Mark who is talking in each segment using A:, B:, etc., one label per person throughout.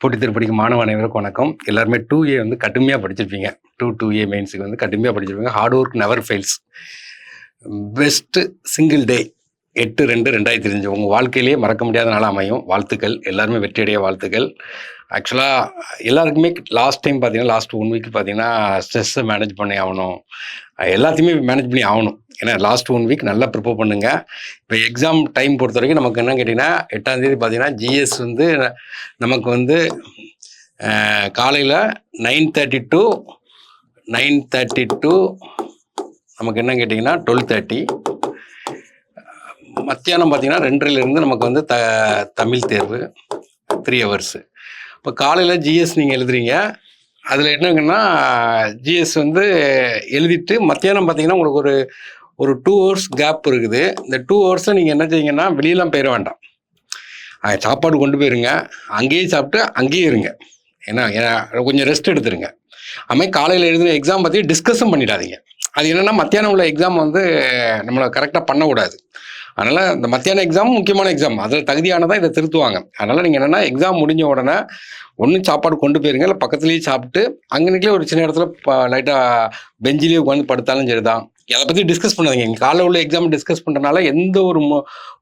A: போட்டித் தேர்வு படிக்கும் மாணவ அனைவருக்கும் வணக்கம். எல்லாருமே 2A வந்து கடுமையாக படிச்சிருப்பீங்க. 2A மெயின்ஸுக்கு வந்து கடுமையாக படிச்சிருப்பீங்க. Hard work never fails. Best single day 8/2/2025 உங்கள் வாழ்க்கையிலேயே மறக்க முடியாத நாளாக அமையும். வாழ்த்துக்கள். எல்லாருமே வெற்றியடைய வாழ்த்துக்கள். ஆக்சுவலாக எல்லாருக்குமே லாஸ்ட் டைம் பார்த்தீங்கன்னா, லாஸ்ட் 1 வீக் பார்த்தீங்கன்னா, ஸ்ட்ரெஸ்ஸை மேனேஜ் பண்ணி ஆகணும். எல்லாத்தையுமே மேனேஜ் பண்ணி ஆகணும். ஏன்னா லாஸ்ட் 1 வீக் நல்லா ப்ரிப்பேர் பண்ணுங்கள். இப்போ எக்ஸாம் டைம் பொறுத்த வரைக்கும் நமக்கு என்ன கேட்டிங்கன்னா, 8ஆம் தேதி பார்த்தீங்கன்னா ஜிஎஸ் வந்து நமக்கு வந்து காலையில் 9:30 to 9:30 நமக்கு என்ன கேட்டிங்கன்னா 12:30. மத்தியானம் பார்த்தீங்கன்னா 2:30 நமக்கு வந்து தமிழ் தேர்வு 3 hours. இப்போ காலையில் ஜிஎஸ் நீங்கள் எழுதுறீங்க. அதில் என்னங்கன்னா ஜிஎஸ் வந்து எழுதிட்டு மத்தியானம் பார்த்தீங்கன்னா உங்களுக்கு ஒரு 2 hours கேப் இருக்குது. இந்த 2 hours நீங்கள் என்ன செய்யுங்கன்னா வெளியெல்லாம் போயிட வேண்டாம். சாப்பாடு கொண்டு போயிருங்க. அங்கேயே சாப்பிட்டு அங்கேயே இருங்க. ஏன்னா கொஞ்சம் ரெஸ்ட் எடுத்துருங்க. அதுமாதிரி காலையில் எழுதுகிற எக்ஸாம் பற்றி டிஸ்கஸும் பண்ணிடாதீங்க. அது என்னென்னா மத்தியானம் உள்ள எக்ஸாம் வந்து நம்மளை கரெக்டாக பண்ணக்கூடாது. அதனால் இந்த மத்தியான எக்ஸாம் முக்கியமான எக்ஸாம். அதில் தகுதியானதான் இதை திருத்துவாங்க. அதனால் நீங்கள் என்னென்னா எக்ஸாம் முடிஞ்ச உடனே ஒன்றும் சாப்பாடு கொண்டு போயிருங்க, இல்லை பக்கத்துலேயே சாப்பிட்டு அங்கனைக்குள்ளே ஒரு சின்ன இடத்துல லைட்டாக பெஞ்சிலேயே உட்காந்து படுத்தாலும் சரி தான். அதை பற்றி டிஸ்கஸ் பண்ணாதீங்க. எங்கள் காலையில் உள்ள எக்ஸாம் டிஸ்கஸ் பண்ணுறதுனால எந்த ஒரு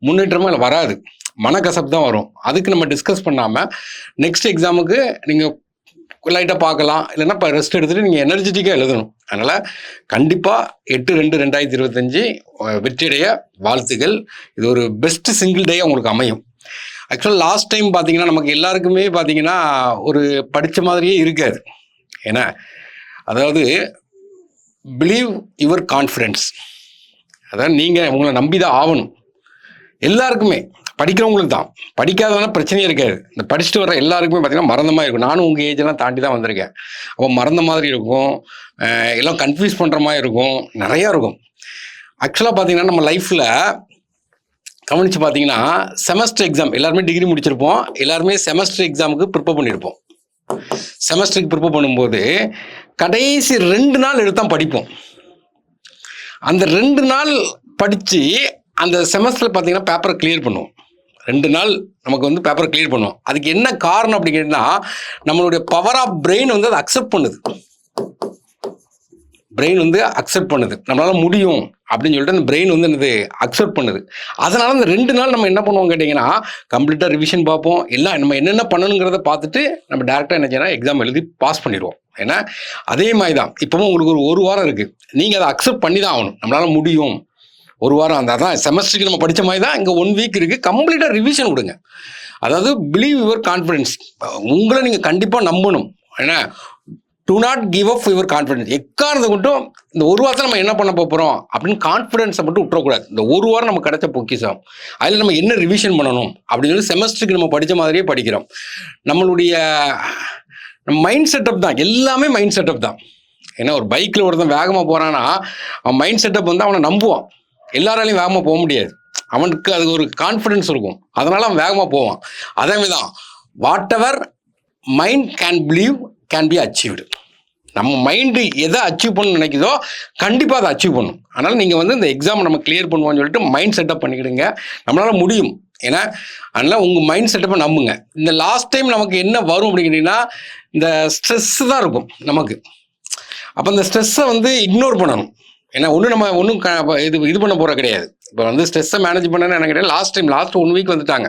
A: முன்னேற்றமும் அதில் வராது. மனக்கசப்பு தான் வரும். அதுக்கு நம்ம டிஸ்கஸ் பண்ணாமல் நெக்ஸ்ட் எக்ஸாமுக்கு நீங்கள் லைட்டாக பார்க்கலாம். இல்லைன்னா இப்போ ரெஸ்ட் எடுத்துகிட்டு நீங்கள் எனர்ஜெட்டிக்காக எழுதணும். அதனால் கண்டிப்பாக 8/2/2025 வெற்றியடைய வாழ்த்துக்கள். இது ஒரு பெஸ்ட்டு சிங்கிள் டே உங்களுக்கு அமையும். ஆக்சுவலாக லாஸ்ட் டைம் பார்த்தீங்கன்னா நமக்கு எல்லாருக்குமே பார்த்தீங்கன்னா ஒரு படித்த மாதிரியே இருக்காது. ஏன்னா அதாவது பிலீவ் யுவர் கான்ஃபிடென்ஸ். அதாவது நீங்கள் உங்களை நம்பி தான் ஆகணும். எல்லாருக்குமே படிக்கிறவங்களுக்கு தான். படிக்காதவனா பிரச்சனையே இருக்காது. இந்த படிச்சுட்டு வர எல்லாருக்குமே பார்த்தீங்கன்னா மறந்த மாதிரி இருக்கும். நானும் உங்கள் ஏஜெல்லாம் தாண்டி தான் வந்திருக்கேன். அப்போ மறந்த மாதிரி இருக்கும், எல்லாம் கன்ஃபியூஸ் பண்ணுற மாதிரி இருக்கும், நிறையா இருக்கும். ஆக்சுவலாக பார்த்தீங்கன்னா நம்ம லைஃப்பில் கவனித்து பார்த்தீங்கன்னா செமஸ்டர் எக்ஸாம் எல்லாருமே டிகிரி முடிச்சிருப்போம். எல்லாருமே செமஸ்டர் எக்ஸாமுக்கு ப்ரிப்பேர் பண்ணியிருப்போம். செமஸ்டருக்கு ப்ரிப்பேர் பண்ணும்போது கடைசி 2 நாள் எடுத்தான் படிப்போம். அந்த 2 நாள் படித்து அந்த செமஸ்டரில் பார்த்தீங்கன்னா பேப்பரை கிளியர் பண்ணுவோம். 2 நாள் நமக்கு வந்து பேப்பரை கிளியர் பண்ணுவோம். அதுக்கு என்ன காரணம் அப்படிங்கிறதுனா நம்மளுடைய பவர் ஆஃப் பிரெயின் வந்து அதை அக்செப்ட் பண்ணுது. பிரெயின் வந்து அக்செப்ட் பண்ணுது. நம்மளால் முடியும் அப்படின்னு சொல்லிட்டு அந்த பிரெயின் வந்து என்னது அக்செப்ட் பண்ணுது. அதனால் அந்த 2 நாள் நம்ம என்ன பண்ணுவோம் கேட்டிங்கன்னா கம்ப்ளீட்டாக ரிவிஷன் பார்ப்போம். எல்லாம் நம்ம என்னென்ன பண்ணணுங்கிறத பார்த்துட்டு நம்ம டேரெக்டாக என்ன செய்யணும் எக்ஸாம் எழுதி பாஸ் பண்ணிடுவோம். ஏன்னா அதே மாதிரி தான் இப்போவும் உங்களுக்கு ஒரு வாரம் இருக்குது. நீங்கள் அதை அக்செப்ட் பண்ணி தான் ஆகணும். நம்மளால் முடியும். ஒரு வாரம் அந்த அதான் செமஸ்டருக்கு நம்ம படித்த மாதிரி தான் இங்கே 1 வீக் இருக்குது. கம்ப்ளீட்டாக ரிவிஷன் கொடுங்க. அதாவது பிலீவ் யுவர் கான்ஃபிடென்ஸ். உங்களை நீங்கள் கண்டிப்பாக நம்பணும். ஏன்னா to not give up your confidence. எக்காரணத்தை மட்டும் இந்த ஒரு வாரத்தை நம்ம என்ன பண்ண போகிறோம் அப்படின்னு கான்ஃபிடென்ஸை மட்டும் விட்டுறக்கூடாது. இந்த ஒரு வாரம் நம்ம கிடைச்ச பொக்கிஷம். அதில் நம்ம என்ன ரிவிஷன் பண்ணணும் அப்படின்னு சொல்லி செமஸ்டருக்கு நம்ம படித்த மாதிரியே படிக்கிறோம். நம்மளுடைய மைண்ட் செட்டப் தான் எல்லாமே. மைண்ட் செட்டப் தான். ஏன்னா ஒரு பைக்கில் ஒருத்தன் வேகமாக போகிறான்னா அவன் மைண்ட் செட்டப் வந்து அவனை நம்புவான். எல்லாராலையும் வேகமாக போக முடியாது. அவனுக்கு அது ஒரு கான்ஃபிடென்ஸ் இருக்கும். அதனால அவன் வேகமாக போவான். அதே மாதிரி தான் what ever mind can believe can be achieved. நம்ம மைண்டு எதை அச்சீவ் பண்ணணும்னு நினைக்குதோ கண்டிப்பாக அதை அச்சீவ் பண்ணும். அதனால் நீங்கள் வந்து இந்த எக்ஸாமை நம்ம கிளியர் பண்ணுவோம்னு சொல்லிட்டு மைண்ட் செட்டப் பண்ணிக்கிடுங்க. நம்மளால் முடியும். ஏன்னா அதனால் உங்கள் மைண்ட் செட்டப்பை நம்புங்க. இந்த லாஸ்ட் டைம் நமக்கு என்ன வரும் அப்படிங்கிறீங்கன்னா இந்த ஸ்ட்ரெஸ்ஸு தான் இருக்கும் நமக்கு. அப்போ இந்த ஸ்ட்ரெஸ்ஸை வந்து இக்னோர் பண்ணணும். ஏன்னா நம்ம ஒன்றும் இது பண்ண போகிற கிடையாது. இப்போ வந்து ஸ்ட்ரெஸ்ஸை மேனேஜ் பண்ணணும்னு எனக்கு கிடையாது. லாஸ்ட் 1 வீக் வந்துட்டாங்க.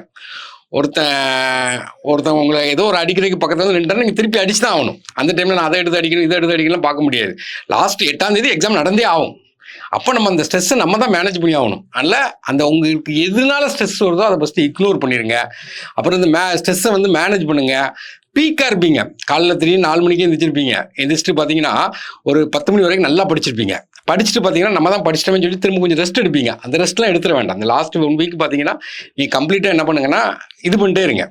A: ஒருத்தன் உங்களை ஏதோ ஒரு அடிக்கிறதுக்கு பக்கத்தில் வந்து நின்றுட்டா நீங்கள் திருப்பி அடிச்சு தான் ஆகணும். அந்த டைமில் நான் அதை எடுத்து அடிக்கணும் இதை எடுத்து அடிக்கலாம் பார்க்க முடியாது. லாஸ்ட் 8ஆம் தேதி எக்ஸாம் நடந்தே ஆகும். அப்போ நம்ம அந்த ஸ்ட்ரெஸ்ஸை நம்ம தான் மேனேஜ் பண்ணி ஆகணும். அதனால் அந்த உங்களுக்கு எதனால ஸ்ட்ரெஸ் வருதோ அதை ஃபஸ்ட்டு இக்னோர் பண்ணிடுங்க. அப்புறம் இந்த ஸ்ட்ரெஸ்ஸை வந்து மேனேஜ் பண்ணுங்கள். பீக்காக இருப்பீங்க. காலையில் 4 மணிக்கே எழுந்திரிச்சிருப்பீங்க. எழுந்திரிச்சிட்டு பார்த்தீங்கன்னா ஒரு 10 மணி வரைக்கும் நல்லா படிச்சிருப்பீங்க. படிச்சுட்டு பார்த்தீங்கன்னா நம்ம தான் படிச்சிட்டோம்னு சொல்லி திரும்ப கொஞ்சம் ரெஸ்ட் எடுப்பீங்க. அந்த ரெஸ்ட்லாம் எடுத்துட வேண்டாம். அந்த லாஸ்ட் 1 வீக் பார்த்தீங்கன்னா நீங்கள் கம்ப்ளீட்டாக என்ன பண்ணுங்கன்னா இது பண்ணிட்டே இருங்க.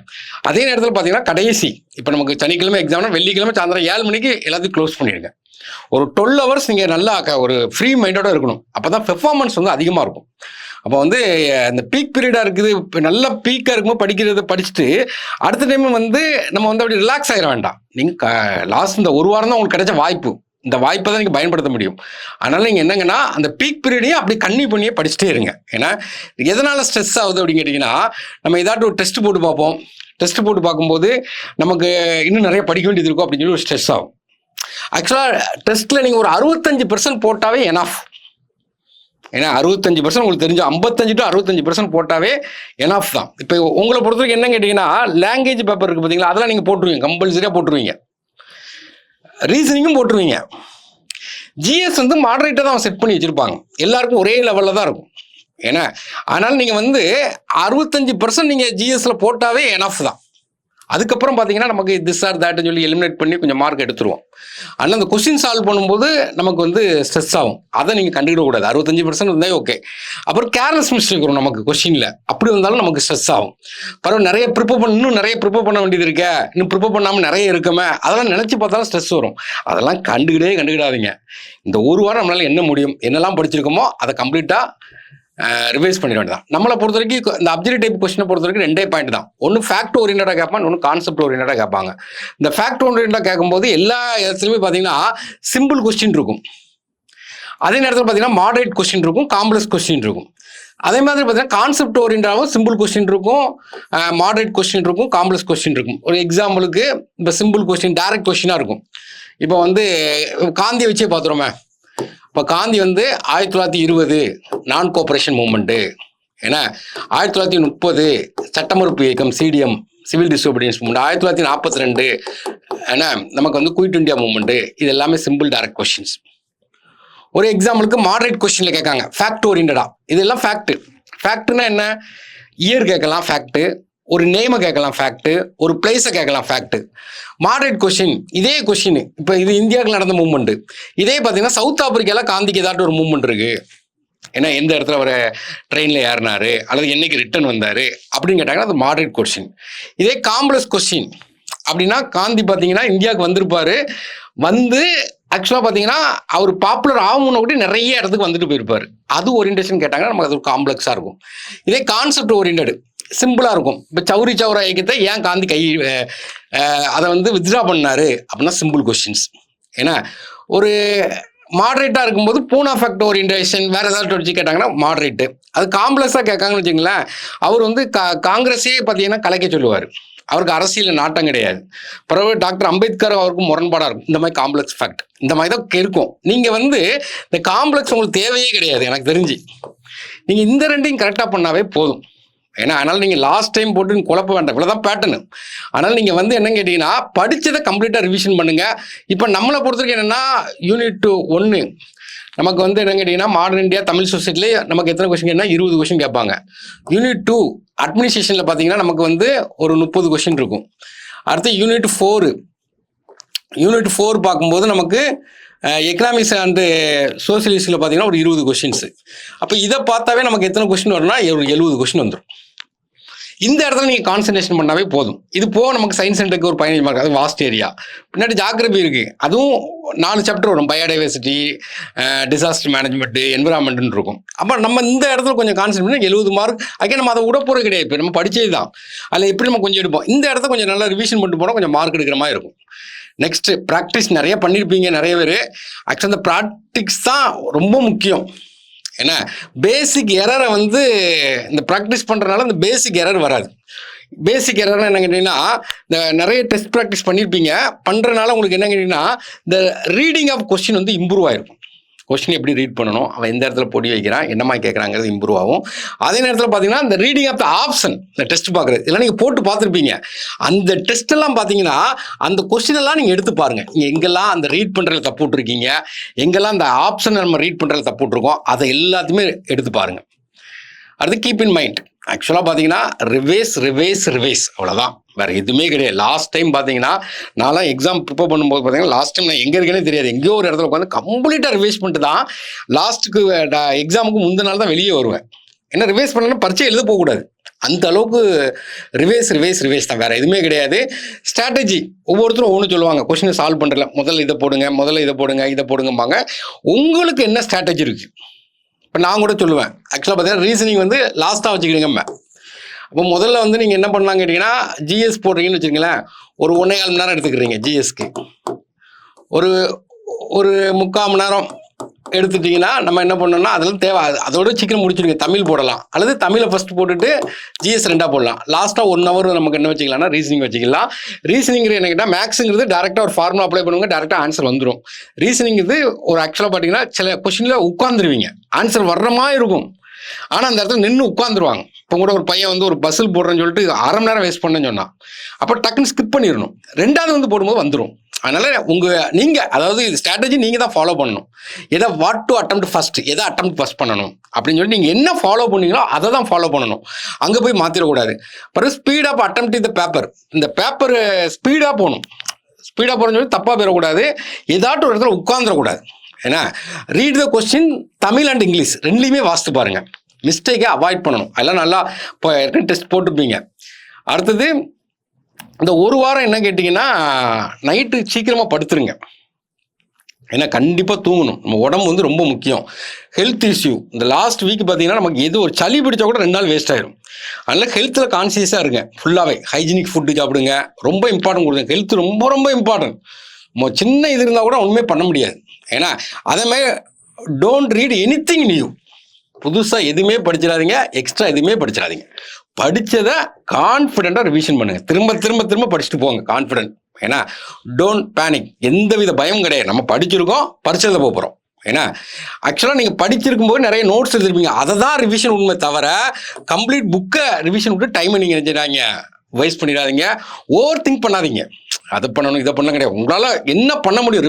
A: அதே நேரத்தில் பார்த்தீங்கன்னா கடைசி இப்போ நமக்கு சனிக்கிழமை எக்ஸாம்னா வெள்ளிக்கிழமை சாயந்தரம் 7 மணிக்கு எல்லாத்தையும் க்ளோஸ் பண்ணிடுங்க. ஒரு 12 hours நீங்கள் நல்லா ஒரு ஃப்ரீ மைண்டோட இருக்கணும். அப்போ தான் பெர்ஃபார்மன்ஸ் வந்து அதிகமாக இருக்கும். அப்போ வந்து இந்த பீக் பீரியடாக இருக்குது. இப்போ நல்லா பீக்காக இருக்கும்போது படிக்கிறத படிச்சுட்டு அடுத்த டைம் வந்து நம்ம வந்து அப்படி ரிலாக்ஸ் ஆகிட வேண்டாம். நீங்கள் லாஸ்ட் இந்த ஒரு வாரம் தான் உங்களுக்கு கிடைச்ச வாய்ப்பு. இந்த வாய்ப்பை தான் நீங்கள் பயன்படுத்த முடியும். அதனால் நீங்கள் என்னங்கன்னா அந்த பீக் பீரியடையும் அப்படி கன்னியூ பண்ணியே படிச்சுட்டே இருங்க. ஏன்னா எதனால் ஸ்ட்ரெஸ் ஆகுது அப்படின்னு கேட்டிங்கன்னா நம்ம ஏதாட்டும் ஒரு டெஸ்ட் போட்டு பார்ப்போம். டெஸ்ட் போட்டு பார்க்கும்போது நமக்கு இன்னும் நிறைய படிக்க வேண்டியது இருக்கும் அப்படின்னு சொல்லி ஒரு ஸ்ட்ரெஸ் ஆகும். ஆக்சுவலாக டெஸ்ட்டில் நீங்கள் ஒரு 65% போட்டாவே எனாஃப். ஏன்னா 65% உங்களுக்கு தெரிஞ்சு 55 to 65% போட்டாவே எனாஃப் தான். இப்போ உங்களை பொறுத்த வரைக்கும் என்ன கேட்டிங்கன்னா, லாங்குவேஜ் பேப்பர் இருக்குது பார்த்தீங்களா, அதெல்லாம் நீங்கள் போட்டுருவீங்க, கம்பல்சரியாக போட்டுருவீங்க. ரீசனிங்கும் போட்டுருவீங்க. ஜிஎஸ் வந்து மாடரேட்டாக தான் செட் பண்ணி வச்சுருப்பாங்க, எல்லாருக்கும் ஒரே லெவலில் தான் இருக்கும். ஏன்னா அதனால் நீங்கள் வந்து 65% நீங்கள் ஜிஎஸ்ல போட்டாவே எனாஃப் தான். அதுக்கப்புறம் பார்த்தீங்கன்னா நமக்கு திஸ் ஆர் தேட்னு சொல்லி எலிமினேட் பண்ணி கொஞ்சம் மார்க் எடுத்துருவோம். ஆனால் அந்த கொஸ்டின் சால்வ் பண்ணும்போது நமக்கு வந்து ஸ்ட்ரெஸ் ஆகும். அதை நீங்கள் கண்டுக்கிடக்கூடாது. 65% இருந்தால் ஓகே. அப்புறம் கேர்லெஸ் மிஸ்டேக் வரும் நமக்கு கொஸ்டினில். அப்படி வந்தாலும் நமக்கு ஸ்ட்ரெஸ் ஆகும். பரவாயில்ல, நிறைய இன்னும் நிறைய ப்ரிப்பேர் பண்ண வேண்டியது இருக்கே, இன்னும் ப்ரிப்பேர் பண்ணாமல் நிறைய இருக்குமே, அதெல்லாம் நினச்சி பார்த்தாலும் ஸ்ட்ரெஸ் வரும். அதெல்லாம் கண்டுக்கிடாதீங்க. இந்த ஒரு வாரம் நம்மளால் என்ன முடியும், என்னெல்லாம் படிச்சிருக்கோமோ அதை கம்ப்ளீட்டாக ரிவைஸ் பண்ணிட வேண்டியதான். நம்மளை பொறுத்த வரைக்கும் இந்த அப்ஜெக்டிவ் டைப் கொஸ்டினை பொறுத்த வரைக்கும் 2 பாயிண்ட் தான். ஒன்று ஃபேக்ட் ஓரியன்டாக கேட்பாங்க, ஒன்று கான்செப்ட் ஓரியன்டாக கேட்பாங்க. இந்த ஃபேக்ட் ஓரியன்டாக கேட்கும்போது எல்லா இடத்துலையுமே பார்த்தீங்கன்னா சிம்பிள் கொஸ்டின் இருக்கும். அதே நேரத்தில் பார்த்தீங்கன்னா மாடரேட் கொஸ்டின் இருக்கும், காம்ப்ளெக்ஸ் கொஸ்டின் இருக்கும். அதே மாதிரி பார்த்தீங்கன்னா கான்செப்ட் ஓரியன்டாகவும் சிம்பிள் கொஸ்டின் இருக்கும், மாடரேட் கொஸ்டின் இருக்கும், காம்ப்ளெக்ஸ் கொஸ்டின் இருக்கும். ஒரு எக்ஸாம்பிளுக்கு இப்போ சிம்பிள் கொஸ்டின் டைரக்ட் கொஸ்டினாக இருக்கும். இப்போ வந்து காந்தியை வச்சே பார்த்துருமே. இப்போ காந்தி வந்து 1920 நான் கோஆபரேஷன் மூவ்மெண்ட்டு, ஏன்னா 1930 சட்டமறுப்பு இயக்கம் சிடிஎம் சிவில் டிசோபீடியன்ஸ் மூவ்மெண்ட், 1942 ஏன்னா நமக்கு வந்து குயிட் இண்டியா மூவ்மெண்ட்டு. இது எல்லாமே சிம்பிள் டைரக்ட் கொஸ்டின்ஸ். ஒரு எக்ஸாம்பிளுக்கு மாடரேட் கொஸ்டினில் கேட்காங்க ஃபேக்ட் ஓரியன்டாக. இதெல்லாம் ஃபேக்ட்னா என்ன, இயர் கேட்கலாம் ஃபேக்ட்டு, ஒரு நேமை கேட்கலாம் ஃபேக்ட்டு, ஒரு பிளேஸை கேட்கலாம் ஃபேக்ட்டு. மாடரேட் கொஸ்டின் இதே கொஸ்டின் இப்போ இது இந்தியாவுக்கு நடந்த மூவ்மெண்ட்டு. இதே பார்த்தீங்கன்னா சவுத் ஆப்பிரிக்காவில் காந்திக்கு ஏதாட்டும் ஒரு மூவ்மெண்ட் இருக்குது, ஏன்னா எந்த இடத்துல ஒரு ட்ரெயினில் ஏறினாரு அல்லது என்னைக்கு ரிட்டர்ன் வந்தார் அப்படின்னு கேட்டாங்கன்னா அது மாடரேட் கொஸ்டின். இதே காம்ப்ளெக்ஸ் கொஸ்டின் அப்படின்னா காந்தி பார்த்தீங்கன்னா இந்தியாவுக்கு வந்திருப்பாரு, வந்து ஆக்சுவலாக பார்த்தீங்கன்னா அவர் பாப்புலர் ஆகணும்னு கூட நிறைய இடத்துக்கு வந்துட்டு போயிருப்பார். அது ஓரியன்டேஷன் கேட்டாங்கன்னா நமக்கு அது ஒரு காம்ப்ளெக்ஸாக இருக்கும். இதே கான்செப்ட் ஓரியன்டட் சிம்பிளாக இருக்கும். இப்போ சௌரி சௌரா இயக்கத்தை ஏன் காந்தி அதை வந்து வித்ட்ரா பண்ணாரு அப்படின்னா சிம்பிள் கொஸ்டின்ஸ். ஏன்னா ஒரு மாடரேட்டாக இருக்கும்போது பூனா ஃபேக்ட் ஓரியன்டேஷன் வேறு ஏதாவது வச்சு கேட்டாங்கன்னா மாடரேட்டு. அது காம்ப்ளெக்ஸாக கேட்காங்கன்னு வச்சுங்களேன், அவர் வந்து காங்கிரஸே பார்த்தீங்கன்னா கலைக்க சொல்லுவார். அவருக்கு அரசியல் நாட்டம் கிடையாது. பிறகு டாக்டர் அம்பேத்கர் அவருக்கும் முரண்பாடாக இருக்கும். இந்த மாதிரி காம்ப்ளெக்ஸ் ஃபேக்ட் இந்த மாதிரி தான் இருக்கும். நீங்கள் வந்து இந்த காம்ப்ளெக்ஸ் உங்களுக்கு தேவையே கிடையாது எனக்கு தெரிஞ்சு. நீங்கள் இந்த ரெண்டையும் கரெக்டாக பண்ணாவே போதும். ஏன்னா அதனால் நீங்கள் லாஸ்ட் டைம் போட்டு குழப்ப வேண்டாம், இவ்வளோதான் பேட்டர்னு. அதனால் நீங்கள் வந்து என்னன்னு கேட்டிங்கன்னா படித்ததை கம்ப்ளீட்டாக ரிவிஷன் பண்ணுங்கள். இப்போ நம்மளை பொறுத்த வரைக்கும் என்னென்னா யூனிட் 1 நமக்கு வந்து என்ன கேட்டிங்கன்னா மாடர்ன் இந்தியா தமிழ் சொசைட்டிலே நமக்கு எத்தனை கொஸ்டின் கேட்டால் 20 கொஸ்டின் கேட்பாங்க. யூனிட் 2 அட்மினிஸ்ட்ரேஷனில் பார்த்தீங்கன்னா நமக்கு வந்து ஒரு 30 கொஸ்டின் இருக்கும். அடுத்து யூனிட் 4 பார்க்கும்போது நமக்கு எக்கனாமிக்ஸ் அண்டு சோசியலிஸ்டில் பார்த்தீங்கன்னா ஒரு 20 கொஸ்டின்ஸு. அப்போ இதை பார்த்தாவே நமக்கு எத்தனை கொஸ்டின் வரும்னா 70 கொஸ்டின் வந்துடும். இந்த இடத்துல நீங்கள் கான்சன்ட்ரேஷன் பண்ணாவே போதும். இது போக நமக்கு சயின்ஸ் சென்டருக்கு ஒரு 15 மார்க், அது வாஸ்ட் ஏரியா. பின்னாடி ஜாகிரபி இருக்குது, அதுவும் 4 சாப்டர் வரும், பயோடைவர்சிட்டி, டிசாஸ்டர் மேனேஜ்மெண்ட்டு, என்விரான்மெண்ட்னு இருக்கும். அப்போ நம்ம இந்த இடத்துல கொஞ்சம் கான்சன்ட்ரேட் பண்ணி 70 மார்க் அங்கே நம்ம அதை விட போகிறது கிடையாது. இப்போ நம்ம படித்தது தான், அதில் எப்படி நம்ம கொஞ்சம் எடுப்போம். இந்த இடத்த கொஞ்சம் நல்லா ரிவிஷன் பண்ணிட்டு போனால் கொஞ்சம் மார்க் எடுக்கிற மாதிரி இருக்கும். நெக்ஸ்ட்டு ப்ராக்டிஸ் நிறைய பண்ணியிருப்பீங்க நிறைய பேர். ஆக்சுவலாக இந்த ப்ராக்டிஸ் தான் ரொம்ப முக்கியம். ஏன்னா பேசிக் எரரை வந்து இந்த ப்ராக்டிஸ் பண்ணுறதுனால இந்த பேசிக் எரர் வராது. பேசிக் எரர்னா என்ன கேட்டிங்கன்னா, இந்த நிறைய டெஸ்ட் ப்ராக்டிஸ் பண்ணியிருப்பீங்க, பண்ணுறதுனால உங்களுக்கு என்ன கேட்டிங்கன்னா இந்த ரீடிங் ஆஃப் கொஸ்டின் வந்து இம்ப்ரூவ் ஆகிருக்கும். கொஸ்டின் எப்படி ரீட் பண்ணணும், அவன் எந்த இடத்துல பொடி வைக்கிறான், என்னமா கேட்குறாங்கிறது இம்ப்ரூவ் ஆகும். அதே நேரத்தில் பார்த்தீங்கன்னா இந்த ரீடிங் ஆஃப் த ஆப்ஷன், இந்த டெஸ்ட் பார்க்குறது இதெல்லாம் நீங்கள் போட்டு பார்த்துருப்பீங்க. அந்த டெஸ்ட்டெல்லாம் பார்த்தீங்கன்னா அந்த கொஸ்டினெல்லாம் நீங்கள் எடுத்து பாருங்கள். நீங்கள் எங்கெல்லாம் அந்த ரீட் பண்ணுறதுல தப்பு விட்ருக்கீங்க, எங்கெல்லாம் அந்த ஆப்ஷனை நம்ம ரீட் பண்ணுறதுல தப்பு விட்ருக்கோம், அதை எல்லாத்தையுமே எடுத்து பாருங்கள். அடுத்து கீப் இன் மைண்ட். ஆக்சுவலாக பார்த்தீங்கன்னா ரிவைஸ் அவ்வளோதான், வேறு எதுவுமே கிடையாது. லாஸ்ட் டைம் பார்த்தீங்கன்னா நான்லாம் எக்ஸாம் ப்ரிப்பேர் பண்ணும்போது பார்த்தீங்கன்னா லாஸ்ட் டைம் நான் எங்கே இருக்கேனே தெரியாது, எங்கேயோ ஒரு இடத்துல உட்காந்து கம்ப்ளீட்டாக ரிவைஸ் பண்ணிட்டு தான் லாஸ்ட்டுக்கு எக்ஸாமுக்கு முந்தின நாள் தான் வெளியே வருவேன். ஏன்னா ரிவைஸ் பண்ணலன்னா பரீட்சை எழுத போகக்கூடாது. அந்த அளவுக்கு ரிவைஸ் தான், வேறு எதுவுமே கிடையாது. ஸ்ட்ராட்டஜி ஒவ்வொருத்தரும் ஒன்று சொல்லுவாங்க, கொஸ்டினை சால்வ் பண்ணுறல முதல்ல இதை போடுங்கம்பாங்க. உங்களுக்கு என்ன ஸ்ட்ராட்டஜி இருக்குது? இப்போ நான் கூட சொல்லுவேன், ஆக்சுவலாக பார்த்தீங்கன்னா ரீசனிங் வந்து லாஸ்ட்டாக வச்சுக்கிடுங்க. அப்போ முதல்ல வந்து நீங்கள் என்ன பண்ணலாம் கேட்டிங்கன்னா, ஜிஎஸ் போடுறீங்கன்னு வச்சுருங்களேன், ஒரு 1.25 மணி நேரம் எடுத்துக்கிறீங்க ஜிஎஸ்க்கு, ஒரு 3/4 மணி நேரம் எடுத்துட்டிங்கன்னா நம்ம என்ன பண்ணோம்னா அதெல்லாம் தேவை, அதோட சீக்கிரம் முடிச்சிடுங்க. தமிழ் போடலாம், அல்லது தமிழை ஃபஸ்ட் போட்டுட்டு ஜிஎஸ் 2 போடலாம். லாஸ்ட்டாக 1 hour நமக்கு என்ன வச்சுக்கலாம்னா ரீசனிங் வச்சுக்கலாம். ரீசனிங் என்ன கேட்டால் மேக்ஸுங்கிறது டேரெக்டாக ஒரு ஃபார்முலா அப்ளை பண்ணுவாங்க, டேரெக்டாக ஆன்சர் வந்துடும். ரீசனிங்கிறது ஒரு ஆக்சுவலாக பார்த்தீங்கன்னா சில கொஸ்டினில் உட்காந்துருவீங்க, ஆன்சர் வர்ற மாதிரி இருக்கும், ஆனால் அந்த இடத்துல நின்று உட்காந்துருவாங்க. இப்போ கூட ஒரு பையன் வந்து ஒரு பஸ்ஸில் போடுறேன்னு சொல்லிட்டு 1/2 மணி நேரம் வேஸ்ட் பண்ணேன்னு சொன்னான். அப்போ டக்குன்னு ஸ்கிப் பண்ணிடணும், 2வது வந்து போடும்போது வந்துடும். அதனால நீங்கள் அதாவது இது ஸ்ட்ராட்டஜி நீங்கள் தான் ஃபாலோ பண்ணணும். எதை வாட் டு அட்டெம்ப்ட் ஃபர்ஸ்ட், எதை அட்டெம்ப்ட் ஃபர்ஸ்ட் பண்ணணும் அப்படின்னு சொல்லி நீங்கள் என்ன ஃபாலோ பண்ணீங்களோ அதை தான் ஃபாலோ பண்ணணும். அங்கே போய் மாற்றிடக்கூடாது. அப்புறம் ஸ்பீட் ஆஃப் அட்டெம்ப்ட் இந்த பேப்பர், இந்த பேப்பர் ஸ்பீடாக போகணும். ஸ்பீடாக போகிறேன்னு சொல்லி தப்பாக போயிடக்கூடாது, ஏதாட்டும் ஒரு இடத்துல உட்காந்துடக்கூடாது. ஏன்னா read the question Tamil and English ரெண்டுலையுமே வாசித்து பாருங்கள், மிஸ்டேக்கை அவாய்ட் பண்ணணும். அதெல்லாம் நல்லா இப்போ ஏற்கனவே டெஸ்ட் போட்டுப்பீங்க. அடுத்தது இந்த ஒரு வாரம் என்ன கேட்டிங்கன்னா நைட்டு சீக்கிரமாக படுத்துருங்க. ஏன்னா கண்டிப்பாக தூங்கணும், நம்ம உடம்பு வந்து ரொம்ப முக்கியம். ஹெல்த் இஷ்யூ இந்த லாஸ்ட் வீக் பார்த்தீங்கன்னா நமக்கு எது ஒரு சளி பிடிச்சா கூட 2 நாள் வேஸ்ட் ஆயிடும். அதனால் ஹெல்த்தில் கான்சியஸாக இருங்க, ஃபுல்லாகவே ஹைஜீனிக் ஃபுட்டு சாப்பிடுங்க, ரொம்ப இம்பார்ட்டன்ட் கொடுங்க. ஹெல்த் ரொம்ப ரொம்ப இம்பார்ட்டன்ட். சின்ன இது இருந்தால் கூட ஒன்றுமே பண்ண முடியாது. ஏன்னா அதேமாதிரி டோன்ட் ரீட் எனிதிங் நியூ, புதுசாக எதுவுமே படிச்சிடாதீங்க, எக்ஸ்ட்ரா எதுவுமே படிச்சிடாதீங்க. படித்ததை கான்ஃபிடென்ட்டாக ரிவிஷன் பண்ணுங்கள், திரும்ப திரும்ப திரும்ப படிச்சுட்டு போங்க கான்ஃபிடென்ட். ஏன்னா டோன்ட் பேனிக், எந்த வித பயம் கிடையாது. நம்ம படிச்சிருக்கோம், பரிச்சையில் போகிறோம். ஏன்னா ஆக்சுவலாக நீங்கள் படிச்சிருக்கும் போது நிறைய நோட்ஸ் எழுதிருப்பீங்க, அதை தான் ரிவிஷன் உண்மை தவிர கம்ப்ளீட் புக்கை ரிவிஷன் விட்டு டைமை நீங்கள் நினைச்சிடாங்க வேஸ்ட் பண்ணிடாதீங்க. ஓவர் திங்க் பண்ணாதீங்க, அதை பண்ணணும் இதை பண்ண கிடையாது. உங்களால் என்ன பண்ண முடியும்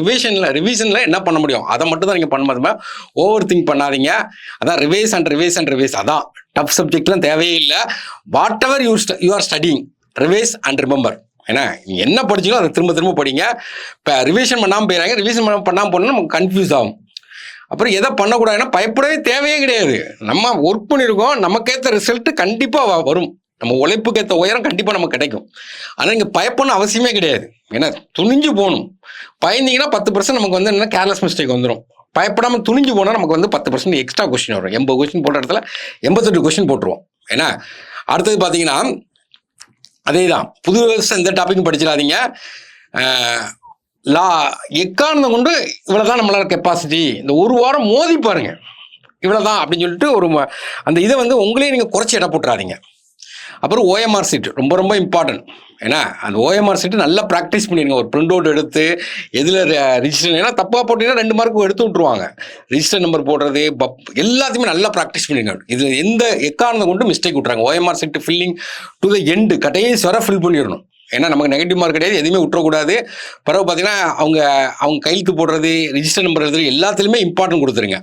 A: ரிவிஷனில் என்ன பண்ண முடியும் அதை மட்டும் தான் நீங்கள் பண்ண. ஓவர் திங்க் பண்ணாதீங்க. அதான் revise and revise and revise, அதான் டஃப் சப்ஜெக்ட்லாம் தேவையே இல்லை. What ever you are studying, revise and remember. ஏன்னா நீங்கள் என்ன படிச்சிங்களோ அதை திரும்ப திரும்ப படிங்க. இப்போ ரிவிஷன் பண்ணாமல் போயிடறாங்க, ரிவிஷன் பண்ணாமல் போனால் நமக்கு கன்ஃபியூஸ் ஆகும். அப்புறம் எதை பண்ணக்கூடாதுன்னா பயப்படவே தேவையே கிடையாது. நம்ம ஒர்க் பண்ணியிருக்கோம், நமக்கேற்ற ரிசல்ட்டு கண்டிப்பாக வரும், நம்ம உழைப்புக்கேற்ற உயரம் கண்டிப்பாக நமக்கு கிடைக்கும். ஆனால் இங்கே பயப்படணும் அவசியமே கிடையாது. ஏன்னா துணிஞ்சு போகணும். பயந்தீங்கன்னா 10% நமக்கு வந்து என்ன கேர்லெஸ் மிஸ்டேக் வந்துடும். பயப்படாமல் துணிஞ்சு போனால் நமக்கு வந்து 10% எக்ஸ்ட்ரா கொஸ்டின் வரும். 80 கொஸ்டின் போட்ட இடத்துல 88 கொஸ்டின் போட்டுருவோம். ஏன்னா அடுத்தது பார்த்தீங்கன்னா அதே தான், புது வருஷம் இந்த டாப்பிக்கும் படிச்சிடாதீங்க. எக்காரணம் கொண்டு இவ்வளோதான் நம்மளால கெப்பாசிட்டி, இந்த ஒரு வாரம் மோதி பாருங்க இவ்வளோதான் அப்படின்னு சொல்லிட்டு ஒரு அந்த இதை வந்து உங்களே நீங்கள் குறைச்சி இட போட்டுறாதீங்க. அப்புறம் ஓஎம்ஆர் சீட் ரொம்ப ரொம்ப இம்பார்ட்டன்ட். ஏன்னா அந்த ஓஎம்ஆர் சீட்டு நல்லா ப்ராக்டிஸ் பண்ணிடுங்க. ஒரு பிரிண்ட் அவுட் எடுத்து எதில் ரிஜிஸ்டர், ஏன்னா தப்பாக போட்டிங்கன்னா 2 மார்க்கு எடுத்து விட்ருவாங்க. ரிஜிஸ்டர் நம்பர் போடுறது எல்லாத்தையுமே நல்லா ப்ராக்டிஸ் பண்ணிடுங்க. இதில் எந்த எக்காரணம் கொண்டு மிஸ்டேக் விட்றாங்க. OMR seat filling to the end கடைசி வர ஃபில் பண்ணிடணும். ஏன்னா நமக்கு நெகட்டிவ் மார்க் கிடையாது, எதுவுமே விட்டுறக்கூடாது. பிறகு பார்த்தீங்கன்னா அவங்க கையெழுத்து போடுறது, ரிஜிஸ்டர் நம்பர் எழுதுறது எல்லாத்துலேயுமே இம்பார்ட்டன்ட் கொடுத்துருங்க.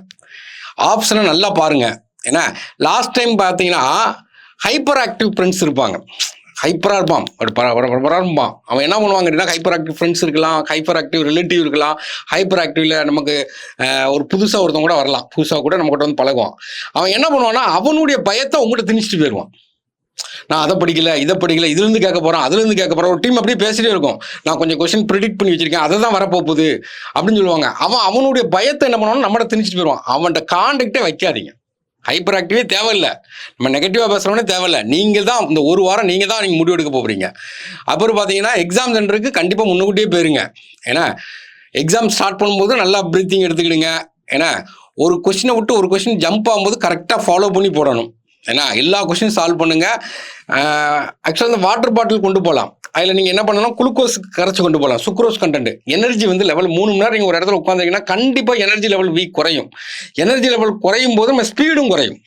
A: ஆப்ஷனை நல்லா பாருங்கள். ஏன்னா லாஸ்ட் டைம் பார்த்தீங்கன்னா ஹைப்பர் ஆக்டிவ் ஃப்ரெண்ட்ஸ் இருப்பாங்க, ஹைப்பராக இருப்பான், இருப்பான். அவன் என்ன பண்ணுவாங்க அப்படின்னா ஹைப்பர் ஆக்டிவ் ஃப்ரெண்ட்ஸ் இருக்கலாம், ஹைப்பர் ஆக்டிவ் ரிலேட்டிவ் இருக்கலாம். ஹைப்பர் ஆக்டிவில் நமக்கு ஒரு புதுசாக ஒருத்தவங்க கூட வரலாம், புதுசாக கூட நம்மகிட்ட வந்து பழகுவான். அவன் என்ன பண்ணுவான்னா அவனுடைய பயத்தை உங்கள்கிட்ட திணிச்சிட்டு போயிடுவான். நான் அதை படிக்கல, இதை படிக்கல, இதுலேருந்து கேட்க போகிறேன், அதுலேருந்து கேட்க போகிறேன். ஒரு டீம் அப்படியே பேசிட்டே இருக்கும், நான் கொஞ்சம் கொஸ்டின் ப்ரிடிக்ட் பண்ணி வச்சிருக்கேன், அதை தான் வரப்போகுது அப்படின்னு சொல்லுவாங்க. அவனுடைய பயத்தை என்ன பண்ணுவான்னு நம்மகிட்ட திணிச்சிட்டு போயிடுவான். அவன்கிட்ட கான்டாக்டே வைக்காதீங்க. ஹைப்பர் ஆக்டிவே தேவையில்லை, நம்ம நெகட்டிவாக பேசுகிறோன்னே தேவையில்லை. நீங்கள் தான் இந்த ஒரு வாரம் நீங்கள் முடிவு எடுக்க போகிறீங்க. அப்புறம் பார்த்தீங்கன்னா எக்ஸாம் சென்டருக்கு கண்டிப்பாக முன்னுக்கூட்டியே போயிருங்க. ஏன்னா எக்ஸாம் ஸ்டார்ட் பண்ணும்போது நல்லா ப்ரீத்திங் எடுத்துக்கிடுங்க. ஏன்னா ஒரு கொஸ்டினை விட்டு ஒரு கொஸ்டின் ஜம்ப் ஆகும்போது கரெக்டாக ஃபாலோ பண்ணி போடணும். ஏன்னா எல்லா கொஸ்டின் சால்வ் பண்ணுங்கள். ஆக்சுவலாக இந்த வாட்டர் பாட்டில் கொண்டு போகலாம், அதில் நீங்கள் என்ன பண்ணணும், குளுக்கோஸ் கரைச்சி கொண்டு போகலாம், சுக்ரோஸ் கண்டென்ட். எனர்ஜி வந்து லெவல் 3 மணி நேரம் நீங்கள் ஒரு இடத்துல உட்காந்துங்கன்னா கண்டிப்பாக எனர்ஜி லெவல் குறையும். எனர்ஜி லெவல் குறையும் போது நம்ம ஸ்பீடும் குறையும்.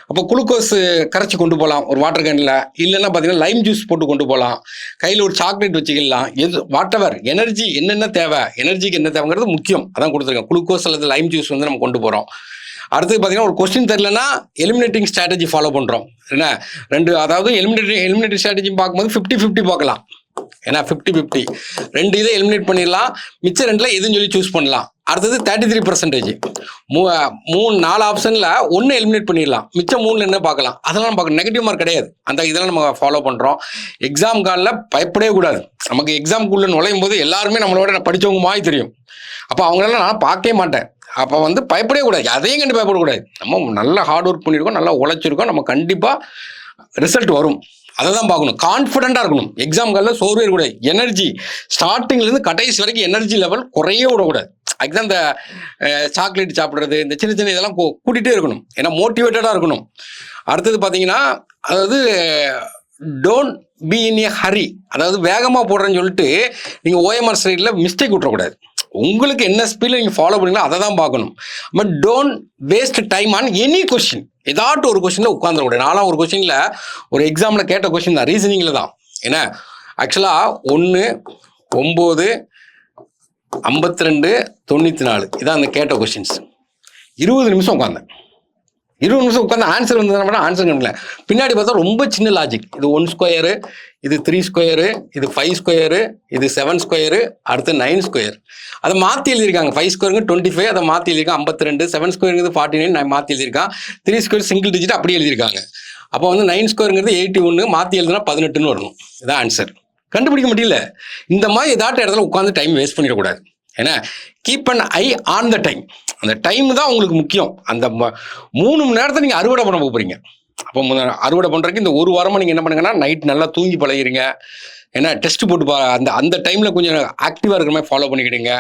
A: அப்போ குளுக்கோஸ் கரைச்சி கொண்டு போகலாம் ஒரு வாட்டர் கேனில். இல்லைன்னா பார்த்தீங்கன்னா லைம் ஜூஸ் போட்டு கொண்டு போகலாம், கையில் ஒரு சாக்லேட் வச்சுக்கலாம். வாட் எவர் எனர்ஜி என்னென்ன தேவை, எனர்ஜிக்கு என்ன தேவைங்கிறது முக்கியம், அதான் கொடுத்துருக்கேன். குளுக்கோஸ் அல்லது லைம் ஜூஸ் வந்து நம்ம கொண்டு போகிறோம். அடுத்து பார்த்தீங்கன்னா ஒரு கொஸ்டின் தெரியலன்னா எலிமினேட்டிங் ஸ்ட்ராட்டஜி ஃபாலோ பண்ணுறோம். என்ன அதாவது எலிமினேட்டிங் ஸ்ட்ராட்டஜி பார்க்கும்போது 50-50 பார்க்கலாம். ஏன்னா 50-50 2 இதை எலிமினேட் பண்ணிடலாம், மிச்சம் 2ல் எதுன்னு சொல்லி சூஸ் பண்ணலாம். அடுத்தது 33%. 4 ஆப்ஷனில் 1 எலிமினேட் பண்ணிடலாம், மிச்சம் 3 என்ன பார்க்கலாம். அதெல்லாம் பார்க்க நெகட்டிவ் மார்க் கிடையாது. அந்த இதெல்லாம் நம்ம ஃபாலோ பண்ணுறோம். எக்ஸாம் காலில் பயப்படவே கூடாது. நமக்கு எக்ஸாமுக்குள்ளே நுழையும் போது எல்லாருமே நம்மளோட படித்தவங்க மாதிரி தெரியும். அப்போ அவங்களெல்லாம் நான் பார்க்கவே மாட்டேன். அப்போ வந்து பயப்படவே கூடாது, அதையும் கண்டு பயப்படக்கூடாது. நம்ம நல்லா ஹார்ட் ஒர்க் பண்ணியிருக்கோம், நல்லா உழைச்சிருக்கோம், நம்ம கண்டிப்பாக ரிசல்ட் வரும். அதை தான் பார்க்கணும். கான்ஃபிடென்ட்டாக இருக்கணும். எக்ஸாம் காலில் சோர்வே இருக்கக்கூடாது. எனர்ஜி ஸ்டார்டிங்லேருந்து கடைசி வரைக்கும் எனர்ஜி லெவல் குறைய விடக்கூடாது. அதுதான் இந்த சாக்லேட் சாப்பிட்றது, இந்த சின்ன சின்ன இதெல்லாம் கூட்டிகிட்டே இருக்கணும். ஏன்னா மோட்டிவேட்டடாக இருக்கணும். அடுத்தது பார்த்தீங்கன்னா, அதாவது டோன்ட் பி இன் ஏ ஹரி, அதாவது வேகமாக போடுறேன்னு சொல்லிட்டு நீங்கள் ஓஎம்ஆர் சைடில் மிஸ்டேக் விட்டுறக்கூடாது. உங்களுக்கு என்ன ஸ்பீடில் நீங்கள் ஃபாலோ பண்ணீங்களோ அதை தான் பார்க்கணும். But don't waste time on any question. ஏதாட்டும் ஒரு கொஸ்டினில் உட்காந்துடக்கூடாது. நானும் ஒரு கொஸ்டினில் ஒரு எக்ஸாமில் கேட்ட கொஸ்டின் தான், ரீசனிங்கில் தான். ஏன்னா ஆக்சுவலாக 1, 9, 52, 94 இதான் அந்த கேட்ட கொஸ்டின்ஸ். 20 நிமிஷம் உட்காந்தேன். 20 நிமிஷம் உட்காந்து ஆன்சர் வந்ததுனா ஆன்சர் பண்ணல. பின்னாடி பார்த்தா ரொம்ப சின்ன லாஜிக். இது 1 ஸ்கொயரு, இது 3 ஸ்கொயரு, இது 5 ஸ்கொயரு, இது 7 ஸ்கொயரு, அடுத்து 9 ஸ்கொயர். அதை மாற்றி எழுதியிருக்காங்க. 5 ஸ்கொயருங்க 25, அதை மாற்றி எழுதியிருக்காங்க 52, 7 ஸ்கொயருங்கிறது 49 நான் மாற்றி எழுதியிருக்கான். 3 ஸ்கொயர் சிங்கிள் டிஜிட் அப்படியே எழுதியிருக்காங்க. அப்போ வந்து 9 ஸ்கொயருங்கிறது 81, மாற்றி எழுதுனா 18ன்னு வரணும். இதான் ஆன்சர். கண்டுபிடிக்க முடியல. இந்த மாதிரி ஏதாட்ட இடத்துல உட்காந்து டைம் வேஸ்ட் பண்ணிடக்கூடாது. ஏன்னா keep an I on the time. அந்த டைம் தான் உங்களுக்கு முக்கியம். அந்த 3 மணி நேரத்தை நீங்கள் அறுவடை பண்ண போகிறீங்க. அப்போ அறுவடை பண்ணுறதுக்கு இந்த 1 வாரமாக நீங்கள் என்ன பண்ணுங்கன்னா, நைட் நல்லா தூங்கி பழகிறீங்க. ஏன்னா டெஸ்ட் போட்டு அந்த டைமில் கொஞ்சம் ஆக்டிவாக இருக்கிற மாதிரி ஃபாலோ பண்ணிக்கிடுங்க.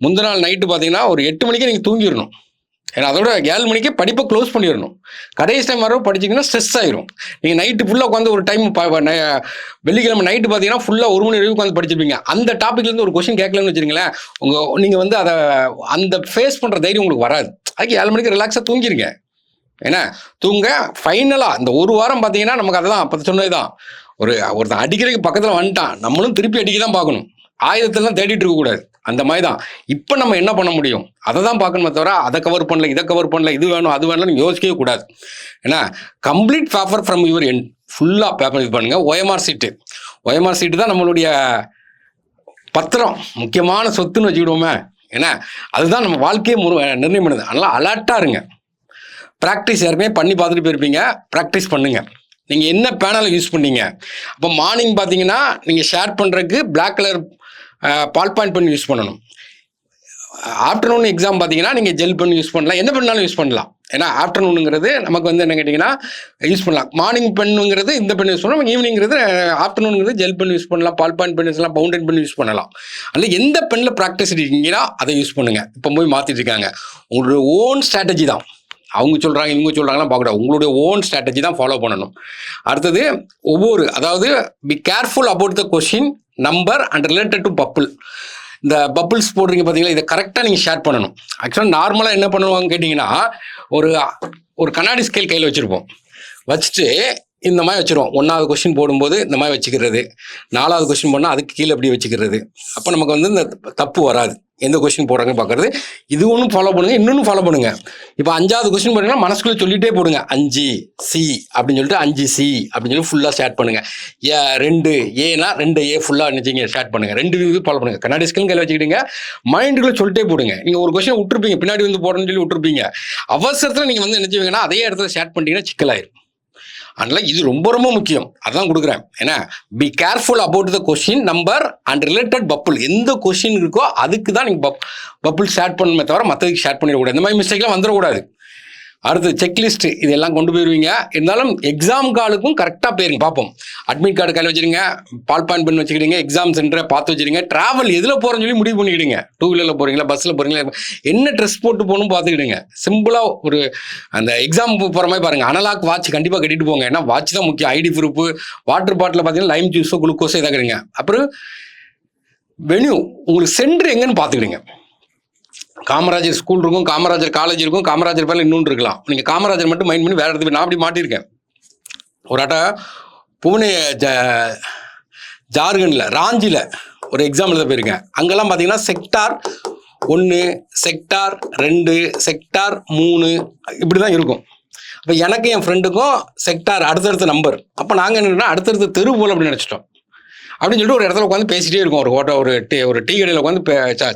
A: முந்தின நாள் நைட்டு பார்த்தீங்கன்னா ஒரு 8 மணிக்கே நீங்கள் தூங்கிடணும். ஏன்னா அதோட 7 மணிக்கே படிப்பை க்ளோஸ் பண்ணிடணும். கடைசி டைம் வர படிச்சிங்கன்னா ஸ்ட்ரெஸ் ஆயிரும். நீங்கள் நைட்டு ஃபுல்லாக உட்காந்து ஒரு டைம் வெள்ளிக்கிழமை நைட்டு பார்த்தீங்கன்னா ஃபுல்லாக 1 மணி வரைக்கும் உட்காந்து படிச்சிருப்பீங்க. அந்த டாப்பிக்லேருந்து ஒரு கொஸ்டின் கேட்கலன்னு வச்சுருங்களேன், நீங்கள் வந்து அதை அந்த ஃபேஸ் பண்ணுற தைரியம் உங்களுக்கு வராது. அதுக்கு 7 மணிக்கு ரிலாக்ஸாக தூங்கிடுங்க. ஏன்னா தூங்க ஃபைனலாக இந்த 1 வாரம் பார்த்தீங்கன்னா நமக்கு அதை தான் அப்போ சொன்னது தான். ஒருத்தன் அடிக்கிறதுக்கு பக்கத்தில் வந்துட்டான், நம்மளும் திருப்பி அடிக்க தான் பார்க்கணும். ஆயுதத்தெல்லாம் தேடிட்டு இருக்கக்கூடாது. அந்த மாதிரி தான் இப்போ நம்ம என்ன பண்ண முடியும் அதை தான் பார்க்கணுமே தவிர அதை கவர் பண்ணல, இதை கவர் பண்ணல, இது வேணும் அது வேணும்னு யோசிக்கவே கூடாது. ஏன்னா complete paper from your end, ஃபுல்லாக பேப்பர் இது பண்ணுங்க. ஓஎம்ஆர் சீட்டு தான் நம்மளுடைய பத்திரம், முக்கியமான சொத்துன்னு வச்சுக்கிடுவோமே. ஏன்னா அதுதான் நம்ம வாழ்க்கையை நிர்ணயம் பண்ணுது. அதனால அலர்ட்டாக இருங்க. ப்ராக்டிஸ் ஏற்கனவே பண்ணி பார்த்துட்டு போயிருப்பீங்க, ப்ராக்டிஸ் பண்ணுங்க. நீங்கள் என்ன பேனலை யூஸ் பண்ணீங்க? அப்போ மார்னிங் பார்த்தீங்கன்னா நீங்கள் ஷேர் பண்ணுறதுக்கு பிளாக் கலர் பால் பாயிண்ட் பண்ணி யூஸ் பண்ணணும். ஆஃப்டர்நூன் எக்ஸாம் பார்த்தீங்கன்னா நீங்கள் ஜெல் பண்ணி யூஸ் பண்ணலாம், என்ன பண்ணாலும் யூஸ் பண்ணலாம். ஏன்னா ஆஃப்டர்நூனுங்கிறது நமக்கு வந்து என்ன கேட்டிங்கன்னா யூஸ் பண்ணலாம். மார்னிங் பெண்ணுங்கிறது இந்த பெண் யூஸ் பண்ணலாம், ஈவினிங்கிறது ஆஃப்டர்நூனுங்கிறது ஜெல் பண்ணி யூஸ் பண்ணலாம், பால் பாயிண்ட் பண்ணி யூஸ் பண்ணலாம், பவுண்டட் பண்ணி யூஸ் பண்ணலாம். அதில் எந்த பெண்ணில் ப்ராக்டிஸ் இருக்கீங்கன்னா அதை யூஸ் பண்ணுங்கள். இப்போ போய் மாற்றிட்டு இருக்காங்க. உங்களுடைய ஓன் ஸ்ட்ராட்டஜி தான். அவங்க சொல்கிறாங்க இவங்க சொல்கிறாங்கலாம் பார்க்கக்கூடாது. உங்களுடைய ஓன் ஸ்ட்ராட்டஜி தான் ஃபாலோ பண்ணணும். அடுத்தது அதாவது be careful about the question number and related to bubble. இந்த பப்புள்ஸ் போடுறீங்க பார்த்தீங்களா, இதை கரெக்டாக நீங்கள் ஷேர் பண்ணணும். ஆக்சுவலாக நார்மலாக என்ன பண்ணுவாங்க கேட்டிங்கன்னா, ஒரு கண்ணாடி ஸ்கேல் கையில் வச்சுருப்போம். வச்சுட்டு இந்த மாதிரி வச்சுருவோம். 1வது கொஸ்டின் போடும்போது இந்த மாதிரி வச்சுக்கிறது, 4வது கொஸ்டின் போனால் அதுக்கு கீழே அப்படி வச்சுக்கிறது. அப்போ நமக்கு வந்து இந்த தப்பு வராது. எந்த கொஸ்டின் போடுறாங்கன்னு பார்க்குறது. இது ஒன்றும் ஃபாலோ பண்ணுங்கள், இன்னொன்று ஃபாலோ பண்ணுங்கள். இப்போ 5வது கொஸ்டின் போட்டிங்கன்னா மனசுக்குள்ளே சொல்லிகிட்டே போடுங்க. 5C அப்படின்னு சொல்லிட்டு 5C அப்படின்னு சொல்லி ஃபுல்லாக ஸ்டார்ட் பண்ணுங்கள். 2A 2A ஃபுல்லாக நினச்சிங்க ஸ்டார்ட் பண்ணுங்கள். 2 ஃபாலோ பண்ணுங்கள். கண்ணாடி ஸ்கில் கையில் வச்சுக்கிட்டீங்க, மைண்டுக்குள்ளே சொல்லிட்டே போடுங்க. நீங்கள் ஒரு கொஸ்டின் விட்டுருப்பீங்க, பின்னாடி வந்து போடணும்னு சொல்லி விட்டுருப்பீங்க. அவசரத்தில் நீங்கள் வந்து நினச்சிங்கன்னா அதே இடத்துல ஸ்டார்ட் பண்ணிட்டீங்கன்னா சிக்கலாயிரும். அதனால் இது ரொம்ப ரொம்ப முக்கியம். அதான் கொடுக்குறேன். ஏன்னா be careful about the question number and related bubble. எந்த கொஸ்டின் இருக்கோ அதுக்கு தான் நீங்கள் பப்புள் ஷேர் பண்ணணுமே தவிர மற்றதுக்கு ஷேர் பண்ணிடக்கூடாது. இந்த மாதிரி மிஸ்டேக்லாம் வந்துடக்கூடாது. அடுத்து செக்லிஸ்ட் இதெல்லாம் கொண்டு போயிருவீங்க. இருந்தாலும் எக்ஸாம் கார்டுக்கும் கரெக்டாக போயிருங்க. பார்ப்போம். அட்மிட் கார்டு கையில் வச்சுருங்க, பால் பாயிண்ட் பண்ணி வச்சுக்கிடுங்க, எக்ஸாம் சென்டரை பார்த்து வச்சுருங்க. ட்ராவல் எதில் போகிறேன்னு சொல்லி முடிவு பண்ணிக்கிடுங்க. 2 வீலரில் போகிறீங்களா, பஸ்ஸில் போகிறீங்களா, என்ன ட்ரெஸ் போட்டு போகணும் பார்த்துக்கிடுங்க. சிம்பிளாக அந்த எக்ஸாம் போகிற மாதிரி பாருங்கள். அனலாக் வாட்ச் கண்டிப்பாக கட்டிட்டு போங்க. ஏன்னா வாட்ச் தான் முக்கியம். ஐடி ப்ரூஃபு, வாட்டர் பாட்டில் பார்த்தீங்கன்னா லைம் ஜூஸோ குளுக்கோஸோ இதாக்குறீங்க. அப்புறம் வென்யூ உங்களுக்கு சென்டர் எங்கன்னு பார்த்துக்கிடுங்க. காமராஜர் ஸ்கூல் இருக்கும், காமராஜர் காலேஜ் இருக்கும், காமராஜர் பேரில் இன்னொன்று இருக்கலாம். நீங்கள் காமராஜர் மட்டும் மைண்ட் பண்ணி வேறு இடத்துக்கு நான் அப்படி மாட்டியிருக்கேன். ஒரு ஆட்டா புனே ஜார்க்கண்டில் ராஞ்சியில் ஒரு எக்ஸாம் எழுத போயிருக்கேன். அங்கெல்லாம் பார்த்தீங்கன்னா செக்டார் 1, செக்டார் 2, செக்டார் 3 இப்படி தான் இருக்கும். அப்போ எனக்கு என் ஃப்ரெண்டுக்கும் செக்டார் அடுத்தடுத்த நம்பர். அப்போ நாங்கள் என்னென்னா அடுத்தடுத்த தெரு போல் அப்படின்னு நினச்சிட்டோம். அப்படின்னு சொல்லிட்டு ஒரு இடத்துல உட்காந்து பேசிகிட்டே இருக்கோம். ஒரு டீ கடையில் உட்காந்து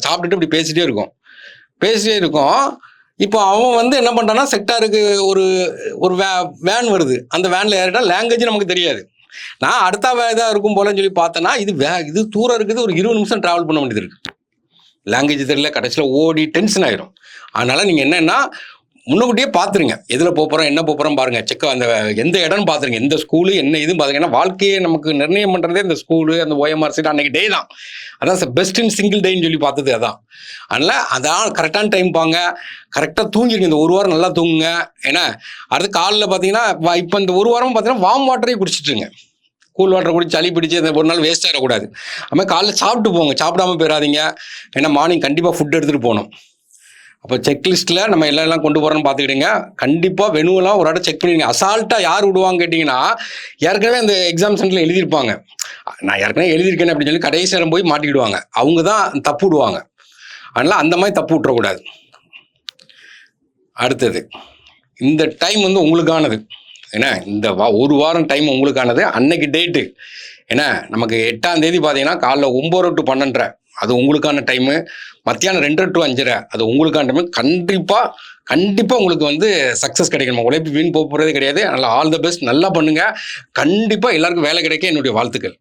A: சாப்பிட்டுட்டு இப்படி பேசிகிட்டே இருக்கோம். இப்போ அவன் வந்து என்ன பண்ணுறான்னா, செக்டாருக்கு ஒரு வேன் வருது. அந்த வேனில் ஏறிட்டா லாங்குவேஜ் நமக்கு தெரியாது. நான் அடுத்த இதாக இருக்கும் போலன்னு சொல்லி பார்த்தேன்னா, இது தூரம் இருக்குது, ஒரு 20 நிமிஷம் ட்ராவல் பண்ண வேண்டியது இருக்குது. லாங்குவேஜ் தெரியல, கடைசியில் ஓடி டென்ஷன் ஆயிரும். அதனால் நீங்கள் என்னென்னா முன்னக்கூட்டியே பார்த்துருங்க. எதில் போகிறோம் என்ன போகிறோம் பாருங்கள். அந்த எந்த இடம்னு பார்த்துருங்க. எந்த ஸ்கூலு என்ன இதுன்னு பார்த்துங்க. ஏன்னா வாழ்க்கையை நமக்கு நிர்ணயம் பண்ணுறதே இந்த ஸ்கூலு அந்த OMR சீட் அன்றைக்கி டே தான். அதான் பெஸ்ட் இன் சிங்கிள் டேன்னு சொல்லி பார்த்தது அதான். அதனால் அதான் கரெக்டான டைம் பாங்க. கரெக்டாக தூங்கிருங்க. இந்த ஒரு வாரம் நல்லா தூங்குங்க. ஏன்னா அடுத்து காலையில் பார்த்தீங்கன்னா இப்போ இந்த ஒரு வாரம் பார்த்தீங்கன்னா வார்ம் வாட்டரே குடிச்சிட்டுருங்க. கூல் வாட்டர் குடிச்சு சளி பிடிச்சி அந்த ஒரு நாள் வேஸ்ட் ஆகிடக்கூடாது. அதுமாதிரி காலைல சாப்பிட்டு போங்க. சாப்பிடாம போயிடாதீங்க. ஏன்னா மார்னிங் கண்டிப்பாக ஃபுட் எடுத்துகிட்டு போகணும். அப்போ செக்லிஸ்ட்டில் நம்ம எல்லாம் கொண்டு போகிறோன்னு பார்த்துக்கிடுங்க. கண்டிப்பாக வெனுவெல்லாம் ஒரு இடம் செக் பண்ணிடுங்க. அசால்ட்டாக யார் விடுவாங்க கேட்டிங்கன்னா, ஏற்கனவே அந்த எக்ஸாம் சென்டரில் எழுதியிருப்பாங்க. நான் ஏற்கனவே எழுதியிருக்கேன் அப்படின்னு சொல்லி கடைசி நேரம் போய் மாட்டிக்கிடுவாங்க. அவங்க தான் தப்பு விடுவாங்க. அதனால் அந்த மாதிரி தப்பு விட்டுறக்கூடாது. அடுத்தது, இந்த டைம் வந்து உங்களுக்கானது. ஏன்னா இந்த ஒரு வாரம் டைம் உங்களுக்கானது. அன்னைக்கு டேட்டு ஏன்னா நமக்கு 8ஆம் தேதி பார்த்தீங்கன்னா காலைல 9 to 12:30 அது உங்களுக்கான டைமு. மத்தியானம் 2 to 5:30 அது உங்களுக்கான டைமு. கண்டிப்பாக உங்களுக்கு வந்து சக்ஸஸ் கிடைக்கணும். உழைப்பு வீண் போகிறதே கிடையாது. நல்லா ஆல் த பெஸ்ட். நல்லா பண்ணுங்கள். கண்டிப்பாக எல்லாருக்கும் வேலை கிடைக்க என்னுடைய வாழ்த்துக்கள்.